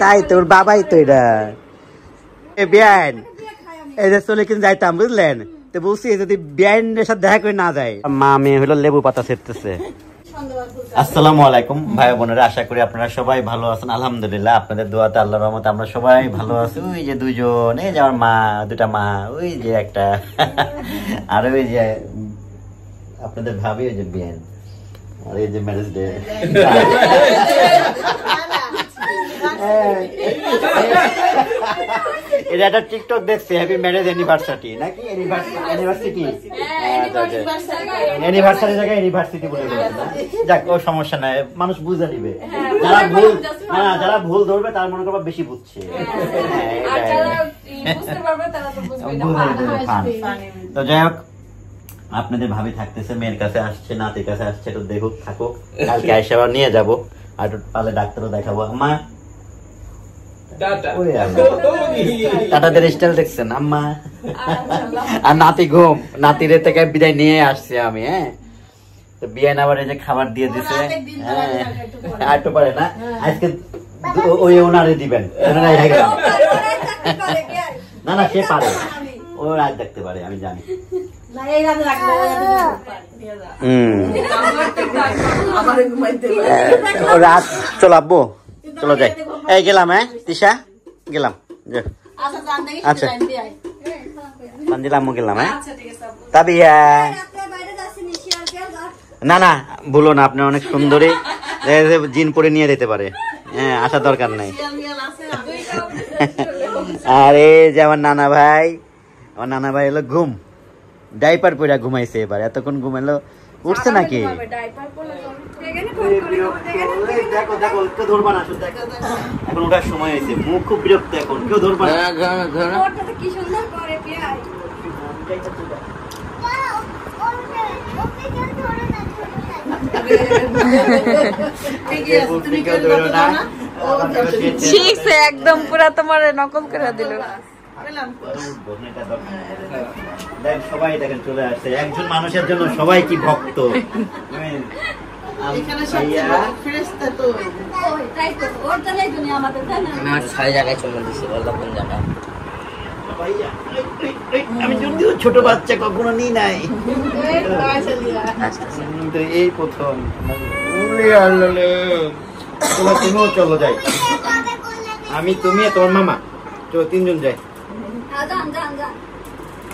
তাই তোর বাবাই তো এটা বিয়ান এই যে চলে কিন্তু যাইতাম বুঝলেন তো বলছি যদি বিয়ানের সাথে দেখা করে না যায় মা মেয়ে হলো লেবু পাতা ছেড়তেছে। আসসালামু আলাইকুম ভাই বোনেরা, আশা করি আপনারা সবাই ভালো আছেন। আলহামদুলিল্লাহ আপনাদের দোয়াতে আল্লাহর রহমতে আমরা সবাই ভালো আছি। ওই যে দুইজন, এই যে আমার মা, দুটা মা, ওই যে একটা আর ওই যে আপনাদের ভাবি, ওই যে বিয়ান, আর এই যে ম্যারেজ ডে। এটা একটা টিকটক দেখছি, হ্যাপি ম্যারেজ অ্যানিভার্সারি নাকি অ্যানিভার্সিটি, অ্যানিভার্সারি জায়গায় ইউনিভার্সিটি বলে বলছে না। যাক, ও সমস্যা নাই, মানুষ বুঝে নিবে। যারা ভুল ধরবে তার মনে করবা বেশি বুঝছে। তো যাই হোক, আপনাদের ভাবি থাকতেছে, মেয়ের কাছে আসছে, নাতির কাছে আসছে, একটু দেখুক থাকুক, কালকে আইসা আবার নিয়ে যাবো, আর একটু পালে ডাক্তারও দেখাবো। আম্মা টাটাদের স্টাইল দেখছেন আম্মা? আর নাতি ঘুম, নাতির থেকে বিদায় নিয়ে আসছি আমি। হ্যাঁ, তো বিয়ান আবার এই যে খাবার দিয়ে দিছে। হ্যাঁ, আর একটু পারে না আজকে, ওই ওনারে দিবেন না, না সে পারে, ও রাত দেখতে পারে, আমি জানি। রাত চলাবো, চলো যাই। এই গেলাম, হ্যাঁ তিশা গেলাম। আচ্ছা সঞ্জিলাম গেলাম। হ্যাঁ তবে না না বলো না, আপনি অনেক সুন্দরী, জিন পরে নিয়ে যেতে পারে। হ্যাঁ, আসার দরকার নাই। আর এই যে আমার নানা ভাই, আমার নানা ভাই হলো ঘুম, ডাইপার পরে ঘুমাইছে এবার। এতক্ষণ ঘুমাইলো, উঠছে নাকি? এখন ওটার সময় হয়েছে, মুখ খুব বিরক্ত, এখন কেউ ধরবা না। একদম পুরা তোমার নকল করে দিল। সবাই দেখেন চলে আসছে, একজন মানুষের জন্য সবাই কি ভক্ত। আমি যদিও ছোট বাচ্চা কখনো নিই নাই, এই প্রথম। তুমিও চলো যাই, আমি, তুমি, তোমার মামা, চলো তিনজন যাই।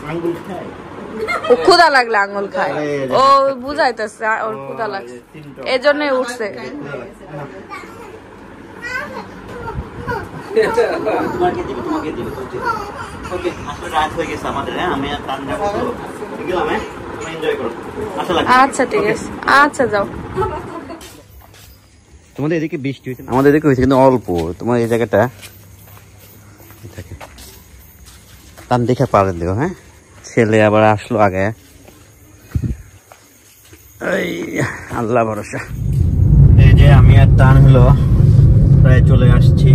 আঙ্গুল খাই, ও ক্ষুধা লাগলে আঙ্গুল খায়, ও বুঝাইতেছে ওর ক্ষুধা লাগছে, এই জন্যই উঠছে। আচ্ছা ঠিক আছে, আচ্ছা যাও। তোমাদের এদিকে বৃষ্টি হয়েছে? আমাদের এদিকে হয়েছে কিন্তু অল্প। তোমার এই জায়গাটা টান দেখে পারেন দেখো। হ্যাঁ, ছেলে আবার আসলো আগে, এই আল্লাহ ভরসা। এই যে আমি আর টান হলো প্রায় চলে আসছি।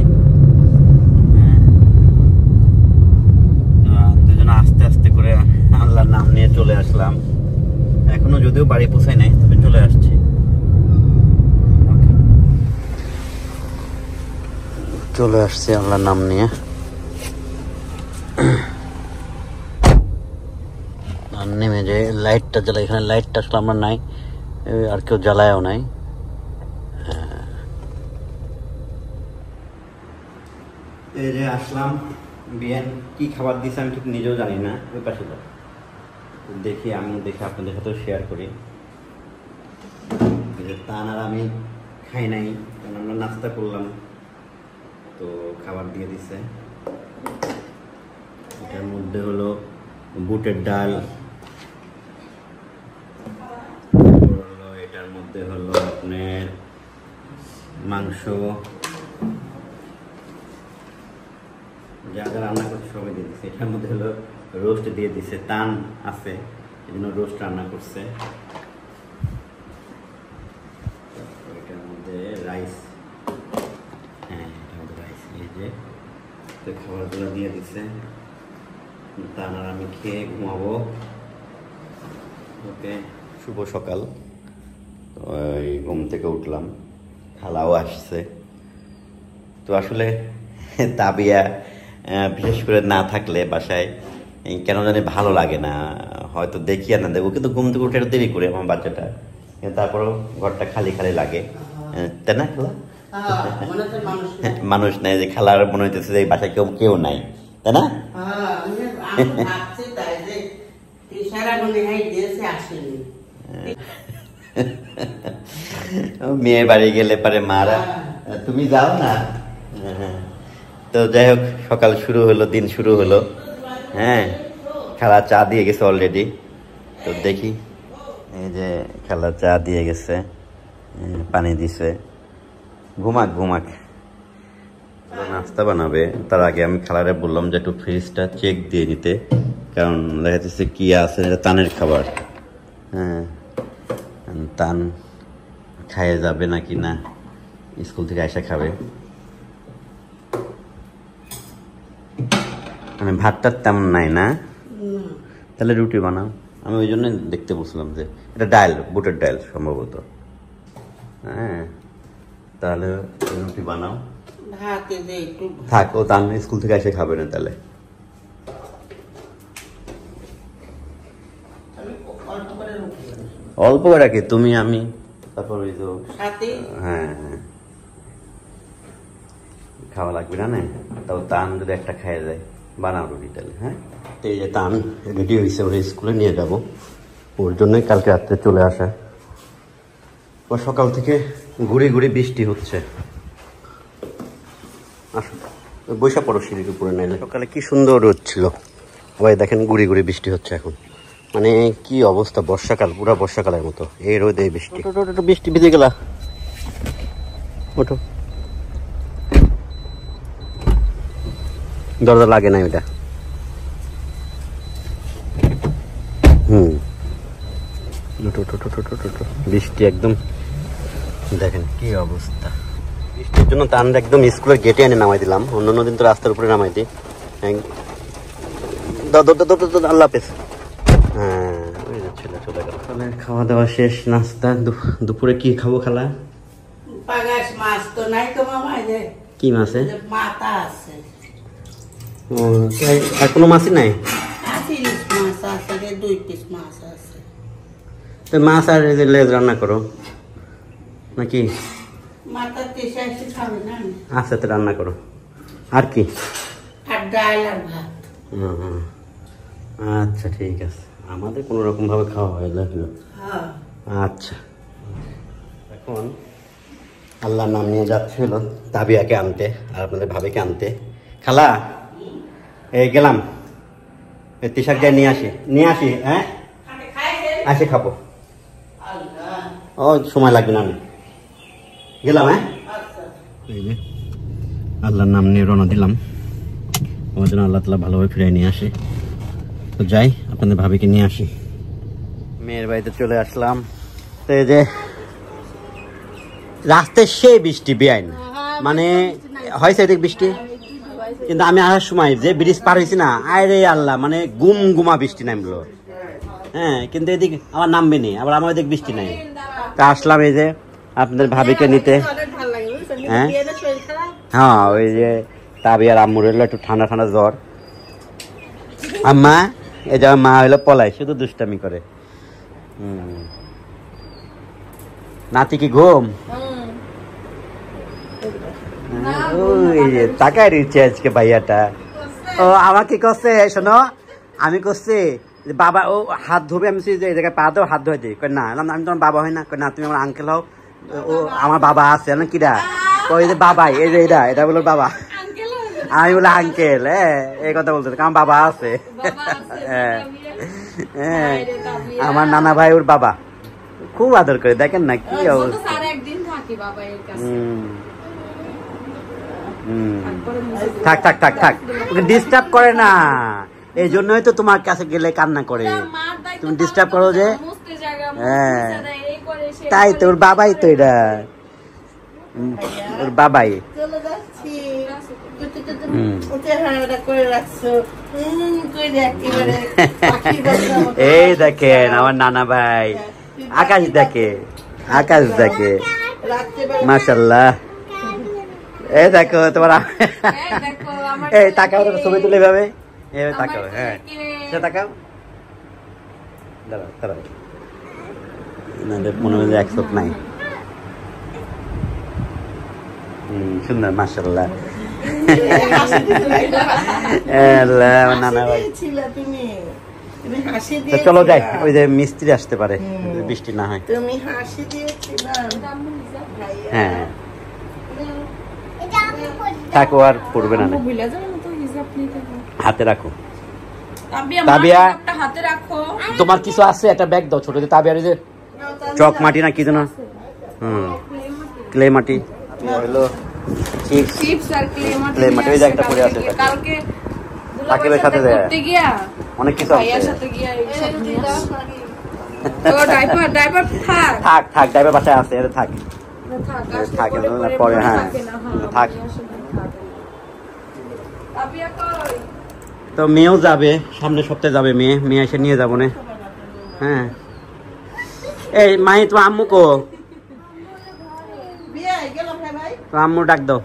দুজনে আস্তে আস্তে করে আল্লাহর নাম নিয়ে চলে আসলাম। এখনো যদিও বাড়ি পৌঁছাই নাই, তবে চলে আসছি। চলে আসছি আল্লাহর নাম নিয়ে। আর নেমে যে লাইটটা জ্বালাই, এখানে লাইটটা আসলে আমার নাই, আর কেউ জ্বালায়ও নাই। এই যে আসলাম, বিয়ান কি খাবার দিয়েছে আমি ঠিক নিজেও জানি না। ওই পাশে দেখি, আমি দেখি আপনাদের সাথেও শেয়ার করি। তান আর আমি খাই নাই, কারণ আমরা নাস্তা করলাম, তো খাবার দিয়ে দিছে। এটার মধ্যে হলো বুটের ডাল, এটার মধ্যে হলো আপনার মাংস, যা যা রান্না করছে সবাই দিয়ে দিচ্ছে। এটার মধ্যে হলো রোস্ট দিয়ে দিছে, টান আছে এই জন্য রোস্ট রান্না করছে। এটার মধ্যে রাইস, হ্যাঁ এটার মধ্যে রাইস, এই যে খাবারগুলো দিয়ে দিছে। টান আর আমি খেয়ে ঘুমাবো। ওকে, শুভ সকাল। তো এই ঘুম থেকে উঠলাম, খালাও আসছে, তো খালার সাথে একটু কথা বললাম। খালা বললো যে আজকে একটু বাইরে যাবো, তো ভাবলাম যে একটু বাইরে যাই। তো এই যে আসলাম, বিয়ান কি খাবার দিছে আমি ঠিক নিজেও জানি না। ওই পাশে তো আসলে তাবিয়া বিশেষ করে না থাকলে বাসায় কেন জানি ভালো লাগে না, হয়তো দেখি আর না দেখবো, কিন্তু ঘুম থেকে উঠে দেরি করে আমার বাচ্চাটা, তারপরেও ঘরটা খালি খালি লাগে, তাই না? মানুষ নাই, যে খেলার মনে হইতেছে যে বাসায় কেউ কেউ নাই, তাই না? মেয়ের বাড়ি গেলে পারে মারা, তুমি যাও না। তো যাই হোক, সকাল শুরু হলো, দিন শুরু হলো। হ্যাঁ, খালা চা দিয়ে গেছে অলরেডি। তো দেখি, এই যে খালা চা দিয়ে গেছে, পানি দিছে, ঘুমাক ঘুমাক, নাস্তা বানাবে। তার আগে আমি খালারে বললাম যে একটু ফ্রিজটা চেক দিয়ে নিতে, কারণ দেখা যাচ্ছে কি আছে, এটা তানের খাবার। হ্যাঁ, তান খাইয়ে যাবে নাকি না, স্কুল থেকে এসে খাবে। মানে ভাতটা তেমন নাই না, তাহলে রুটি বানাও। আমি ওই জন্য দেখতে বলছিলাম যে এটা ডাল, বুটের ডাল সম্ভবত। হ্যাঁ, তাহলে রুটি বানাও, থাক, ও তান স্কুল থেকে এসে খাবে না। তাহলে অল্প করে রাখি, তুমি আমি, তারপর ওই তো হ্যাঁ হ্যাঁ খাওয়া লাগবে না। তাও তান যদি একটা খাইয়ে যায়, বানাও রুটি তাহলে। হ্যাঁ, এই যে তান রেডি হয়েছে, ওরা স্কুলে নিয়ে যাব, ওর জন্যই কালকে রাত্রে চলে আসা। ও সকাল থেকে ঘুরে ঘুরে বৃষ্টি হচ্ছে। আসো, বৈশা পড়ো সিঁড়ির উপরে নাইলে। সকালে কি সুন্দর রোদ ছিল, আবার দেখেন ঘুরে ঘুরে বৃষ্টি হচ্ছে এখন। মানে কি অবস্থা, বর্ষাকাল, পুরা বর্ষাকালের মতো, এই রোদ এই বৃষ্টি। বৃষ্টি ভিজে গেলা, ওঠো। দরজা লাগে না ওইটা। বৃষ্টি একদম দেখেন কি অবস্থা। বৃষ্টির জন্য তান একদম স্কুলের গেটে এনে নামাই দিলাম, অন্যান্য দিন তো রাস্তার উপরে নামাই দিই। আল্লাহ হাফেজ। হ্যাঁ, ওই যে ছেলে চলে গেল। তাহলে খাওয়া দাওয়া শেষ, নাস্তা। দুপুরে কি খাবো খালা? মাছ তো নাই তো মামা, কি মাছে? মাথা আছে। আর কোনো মাছই নাই? মাছ আছে, 2 পিস মাছ আছে। তো মাছ আর লেজ রান্না করো নাকি? মাথা পিস এসে খাবে না? আচ্ছা, তো রান্না করো। আর কি? আর ডাল আর ভাত। আচ্ছা ঠিক আছে, আমাদের কোনো রকম ভাবে খাওয়া হয় লাগলো। আচ্ছা, এখন আল্লাহর নাম নিয়ে যাচ্ছে হলো তাবিয়াকে আনতে আর আপনাদের ভাবিকে আনতে। খালা, এই গেলাম, তিশাক দিয়ে নিয়ে আসি। হ্যাঁ, আসে খাবো। ও সময় লাগবে না, আমি গেলাম। হ্যাঁ, আল্লাহর নাম নিয়ে রওনা দিলাম, আমার জন্য আল্লাহ তাআলা ভালোভাবে ফিরিয়ে নিয়ে আসে। তো যাই, আপনাদের ভাবিকে নিয়ে আসি। মেয়ের বাড়িতে চলে আসলাম। তো এই যে রাস্তায় সেই বৃষ্টি বেআইন, মানে হয়েছে এদিক বৃষ্টি, কিন্তু আমি আসার সময় যে ব্রিজ পার হয়েছি না, আরে আল্লাহ, মানে গুম গুমা বৃষ্টি নামলো। হ্যাঁ, কিন্তু এদিক আবার নামবে নি, আবার আমার এদিক বৃষ্টি নাই। তা আসলাম এই যে আপনাদের ভাবিকে নিতে। হ্যাঁ হ্যাঁ, ওই যে তাবিয়ার আম্মুর হইলো একটু ঠান্ডা ঠান্ডা জ্বর। আম্মা, এই যে মা হইলো পলাই, শুধু দুষ্টামি করে। নাতি কি ঘুম? ওই যে তাকায় রয়েছে আজকে ভাইয়াটা। ও আমাকে করছে, শোনো, আমি করছি বাবা, ও হাত ধোবে, আমি এই জায়গায় পা দেও, হাত ধোয়া দিই। না, আমি তোমার বাবা হয় না, না তুমি আমার আঙ্কেল হও। ও আমার বাবা আছে না, কিরা ওই যে বাবাই, এই যে এটা বলো বাবা, আমি বলে আঙ্কেল। হ্যাঁ, এই কথা বলতে আমার বাবা আছে। হ্যাঁ হ্যাঁ, আমার নানা ভাই ওর বাবা, খুব আদর করে, দেখেন না কি অবস্থা। থাক থাক থাক থাক, ওকে ডিস্টার্ব করে না, এই জন্যই তো তোমার কাছে গেলে কান্না করে, তুমি ডিস্টার্ব করো যে। হ্যাঁ, তাই তো, ওর বাবাই তো, এটা ওর বাবাই। এই দেখেন আমার নানা ভাই, আকাশ দেখে, আকাশ দেখে, মাশাআল্লাহ। এই দেখো তোমার এই তাকাও ছবি তুলে ভাবে তাকাও হ্যাঁ সে তাকাও দাঁড়াও দাঁড়াও মনে হয় এক চোখ নাই সুন্দর মাশাআল্লাহ নানা ভাই চলো যাই ওই যে মিস্ত্রি আসতে পারে বৃষ্টি না হয় হ্যাঁ থাকো আর পড়বে না হাতে রাখো তাবিয়া তোমার কিছু আছে একটা ব্যাগ দাও ছোট তাবিয়ার যে চক মাটি না কি যেন ক্লে মাটি হলো চিপস আর ক্লে মাটি ওই যে একটা পড়ে আছে কালকে সাকিবের সাথে অনেক কিছু আছে থাক থাক ড্রাইভার বাসায় আছে থাক থাক পরে হ্যাঁ থাক তো মেয়েও যাবে সামনের সপ্তাহে যাবে মেয়ে এসে নিয়ে যাবো না হ্যাঁ এই মাই তোমার আম্মু কো আম্মু ডাক দাও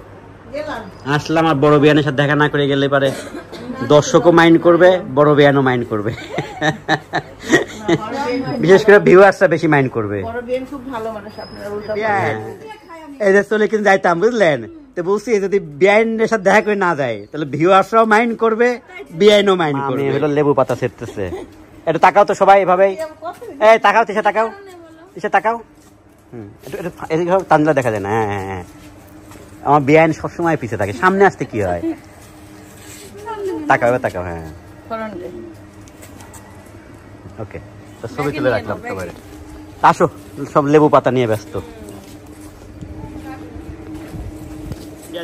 আসলাম আর বড় বিয়ানের সাথে দেখা না করে গেলে পারে দর্শকও মাইন্ড করবে বড় বিয়ানও মাইন্ড করবে বিশেষ করে ভিউয়ার্সরা বেশি মাইন্ড করবে এই যে চলে কিন্তু যাইতাম বুঝলেন তো বলছি যদি বিয়ানের সাথে দেখা করে না যায় তাহলে ভিউয়ার্সরাও মাইন্ড করবে বিয়ানও মাইন্ড করবে হলো লেবু পাতা ছেড়তেছে এটা তাকাও তো সবাই এভাবেই এই তাকাও তিসা তাকাও তিসা তাকাও তানলা দেখা যায় না হ্যাঁ হ্যাঁ আমার বিয়ান সবসময় পিছিয়ে থাকে সামনে আসতে কি হয় তাকাও তাকাও হ্যাঁ ওকে তো ছবি তুলে রাখলাম সবাই আসো সব লেবু পাতা নিয়ে ব্যস্ত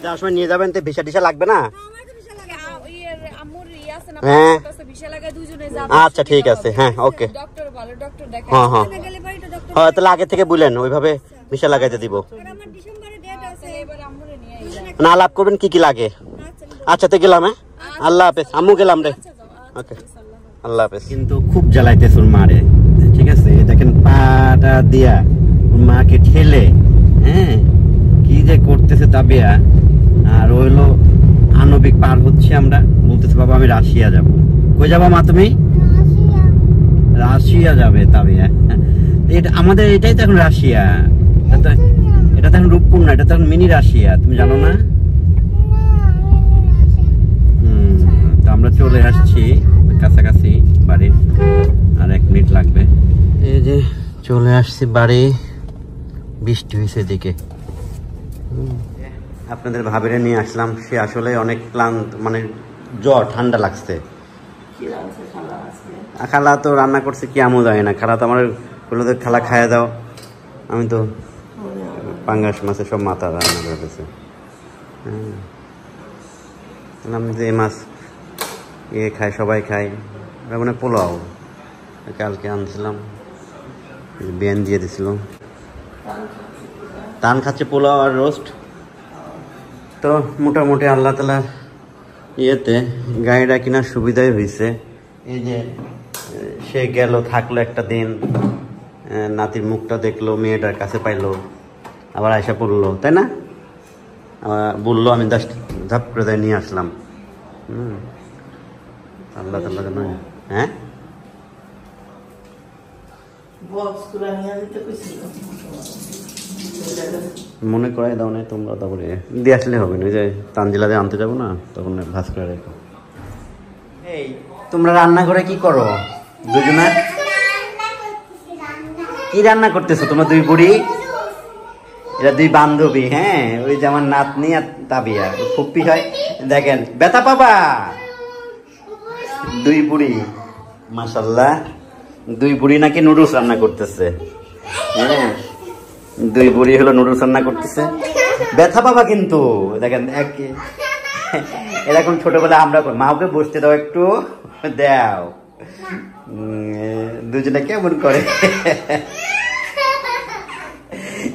যাওয়ার সময় নিয়ে যাবেন তো ভিসা টিসা লাগবে না হ্যাঁ আচ্ছা ঠিক আছে হ্যাঁ ওকে হ্যাঁ হ্যাঁ হ্যাঁ তাহলে আগে থেকে বললেন ওইভাবে ভিসা লাগাইতে দিব না আলাপ করবেন কি কি লাগে আচ্ছা তো গেলাম হ্যাঁ আল্লাহ হাফেজ আম্মু গেলাম রে ওকে আল্লাহ হাফেজ কিন্তু খুব জ্বালাইতেছে ওর মারে ঠিক আছে দেখেন পাটা দিয়া ওর মাকে ঠেলে হ্যাঁ কি যে করতেছে তাবিয়া আর ওইলো আণবিক পার হচ্ছে আমরা বলতেছে বাবা আমি রাশিয়া যাব কই যাবো মা তুমি রাশিয়া যাবে তাবিয়া এটা আমাদের এটাই তো এখন রাশিয়া এটা তো এখন রূপপুর না এটা তো এখন মিনি রাশিয়া তুমি জানো না তো আমরা চলে আসছি কাছাকাছি বাড়ির আর 1 মিনিট লাগবে এই যে চলে আসছি বাড়ি বৃষ্টি হয়েছে এদিকে আপনাদের ভাবিরে নিয়ে আসলাম সে আসলে অনেক ক্লান্ত মানে জ্বর ঠান্ডা লাগছে খালা তো রান্না করছে কি আমও যায় না খালা তো আমার বললো তো খালা খাইয়া দাও আমি তো পাঙ্গাস মাছের সব মাথা রান্না করে দিয়েছে আমি যে মাছ ইয়ে খাই সবাই খাই মানে পোলাও কালকে আনছিলাম বিয়ান দিয়ে দিছিলাম তান খাচ্ছে পোলাও আর রোস্ট তো মোটামুটি আল্লাহ তালার ইয়েতে গাড়িটা কেনার সুবিধাই হয়েছে এই যে সে গেল থাকলো একটা দিন নাতির মুখটা দেখলো মেয়েটার কাছে পাইলো আবার আয়সা পড়লো তাই না বললো আমি জাস্ট ঝাপ করে যাই নিয়ে আসলাম আল্লাহ তাল্লাহ জানো হ্যাঁ মনে করাই দাও না তোমরা তারপরে দিয়ে আসলে হবে না ওই যে তানজিলাতে আনতে যাবো না তখন ভাজ করে রেখো এই তোমরা রান্না করে কি করো দুজনা কি রান্না করতেছো তোমরা দুই বুড়ি এরা দুই বান্ধবী হ্যাঁ ওই যে আমার নাতনি আর তাবিয়া ফুপ্পি হয় দেখেন ব্যথা পাবা দুই বুড়ি মাশাআল্লাহ দুই বুড়ি নাকি নুডলস রান্না করতেছে হ্যাঁ দুই বুড়ি হলো নুডলস রান্না করতেছে ব্যথা পাবা কিন্তু দেখেন এরকম ছোটবেলা আমরা মাকে বসতে দাও একটু দাও দুজনে কেমন করে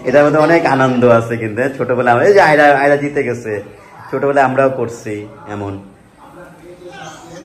এটার মধ্যে অনেক আনন্দ আছে কিন্তু ছোটবেলা আমরা এই যে আয়রা জিতে গেছে ছোটবেলা আমরাও করছি এমন